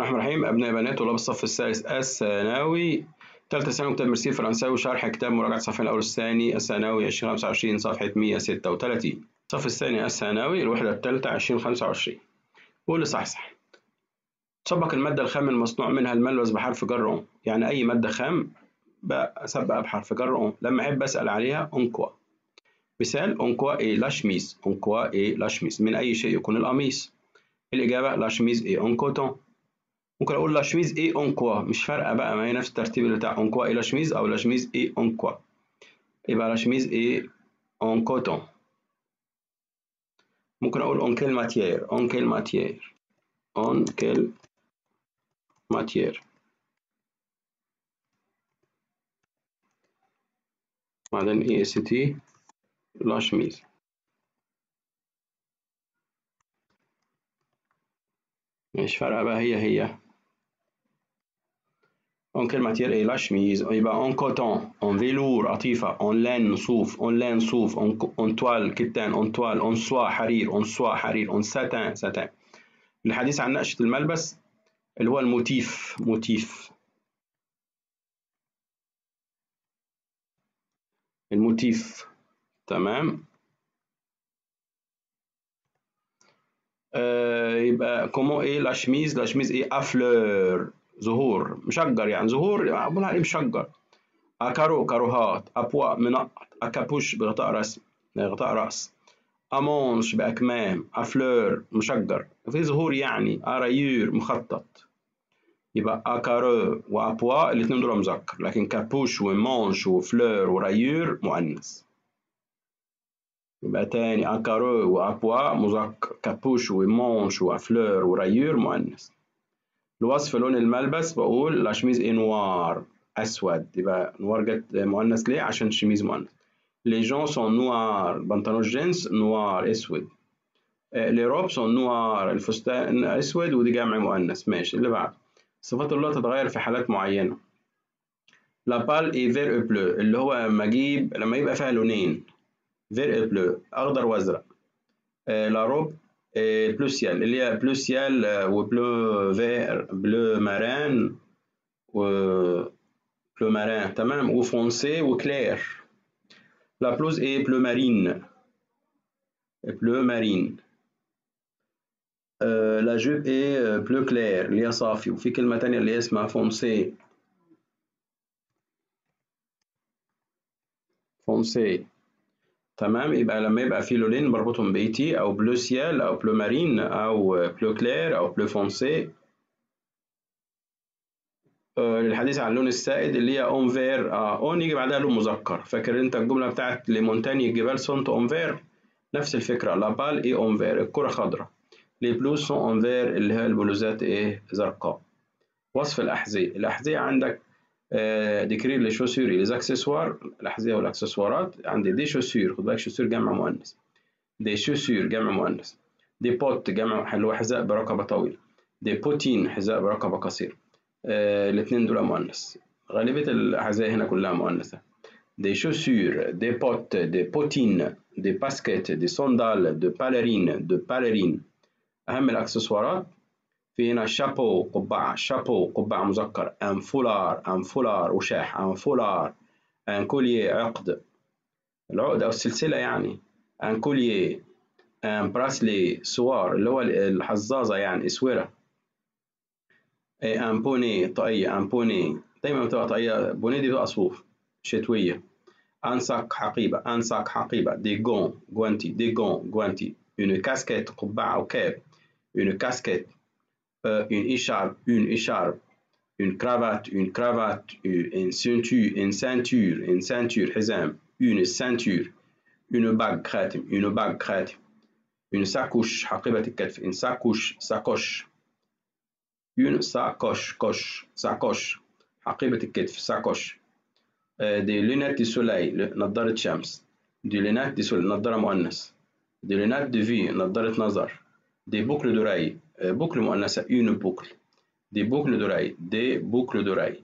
الرحمن الرحيم. أبناء بنات طلاب الصف الثالث الثانوي ثالثة ثانوي كتاب مرسي فرنساوي شرح كتاب مراجعة الصفحة الأول الثاني الثانوي 2025 صفحة 136 الصف الثاني الثانوي الوحدة الثالثة 2025. قول صحصح. تسبق المادة الخام المصنوع منها الملبس بحرف جر أون، يعني أي مادة خام بسبقها بحرف جر أون لما أحب أسأل عليها أون كوا. مثال أون كوا إيه لا شميز، أون كوا إيه لا شميز، من أي شيء يكون القميص. الإجابة لا شميز إيه أون كوتون. ممكن اقول لا شميز ايه اون كوا، مش فارقه بقى، ما هي نفس الترتيب بتاع اون كوا ايه لا شميز او لا شميز ايه اون كوا، يبقى لا شميز ايه اون كوتون. ممكن اقول اون كيل ماتيير، اون كيل ماتيير، اون كيل ماتيير. بعدين اي اس تي لا شميز. مش فارقه بقى، هي اون كيل ماتيير ايه لا شميز، يبقى اون كوتون، اون فيلور قطيفه، اون لان صوف، اون لان صوف، اون توال كتان، اون توال، اون سوا حرير، اون سوا حرير، اون ساتان ساتان. الحديث عن نقشه الملبس اللي هو الموتيف، موتيف، الموتيف. تمام. يبقى كومون ايه لا شميز، لا شميز ايه افلور، زهور، مشجر، يعني زهور بقول عليه مشجر. اكارو كاروهات، ابوا منقط، اكابوش بغطاء رسم، غطاء راس، امونش باكمام، افلور مشجر في زهور يعني، ارايور مخطط. يبقى اكارو وابوا الاثنين دول مذكر، لكن كابوش ومونش وفلور ورايور مؤنث. يبقى تاني اكارو وابوا مذكر، كابوش ومونش وفلور ورايور مؤنث. الوصف لون الملبس بقول لا شميز ايه نوار، اسود، يبقى نوار جت مؤنث ليه؟ عشان شميز مؤنث. لي جون سون نوار، البنطلون جينز نوار اسود. لي روب سون نوار، الفستان اسود، ودي جمع مؤنث. ماشي. اللي بعد صفات اللغة تتغير في حالات معينة. لا بال اي فير او بلو، اللي هو لما يبقى فيها لونين، فير او بلو اخضر وازرق. لا روب بلو سيال، اللي هي بلو سيال وبلو فير، بلو ماران وبلو ماران. تمام. وفونسي وكلير. لا بلوز ايه بلو مارين، بلو مارين. لا جوب ايه بلو كلير اللي هي صافي. وفي كلمة تانية اللي هي اسمها فونسي، فونسي. تمام. يبقى لما يبقى في لونين بربطهم باي تي، او بلو سيال او بلو مارين او بلو كلير او بلو فونسي. للحديث عن اللون السائد اللي هي اون فير، اون يجي بعدها لون مذكر. فاكر انت الجمله بتاعت لمونتاني الجبال سونت اون فير؟ نفس الفكره. لا بال اي اون فير، الكره خضراء. لي بلوز سون اون فير، اللي هي البلوزات ايه زرقاء. وصف الاحذيه. الاحذيه عندك ديكرير لي شوسير لي اكسسوار، الاحذيه والاكسسوارات. عندي دي شوسير، خد بالك شوسير جمع مؤنث، دي شوسير جمع مؤنث. دي بوت جمع اللي هو حذاء برقبه طويل. دي بوتين حذاء برقبه قصير. الاثنين دول مؤنث. غالبية الأحذية هنا كلها مؤنثة. des chaussures, des bottes, des bottines, des baskets, des sandales, de ballerines, de ballerines. أهم الأكسسوارات في هنا شابو قبعة، شابو قبعة مذكر، ان فولار، ان فولار وشاح، ان فولار، ان كوليه عقد، العقد أو السلسلة يعني، ان كوليه، ان براسلي سوار اللي هو الحظاظة يعني اسورة. ان بوني طاقية، ان بوني دايما بتبقى طاقية، بوني دي بتبقى صوف شتوية. انساك حقيبة، انساك حقيبة. دي جون جوانتي، دي جون جوانتي. une casquette قبعة أو كاب، une casquette. une écharpe، une écharpe. une cravate، une cravate. une ceinture، une ceinture، une ceinture حزام. une ceinture. une bague خاتم، une bague خاتم. une sacoche حقيبة الكتف، une sacoche sacoche. une sacoche coche sacoche حقيبة الكتف sacoche. دي لونات دي سولاي نظارة شمس. دي لونات دي سولاي نظارة مؤنث. دي لونات دي في نظارة نظر. دي بوكل دوراي بوكل مؤنثة، اون بوكل. دي بوكل دوراي، دي بوكل دوراي.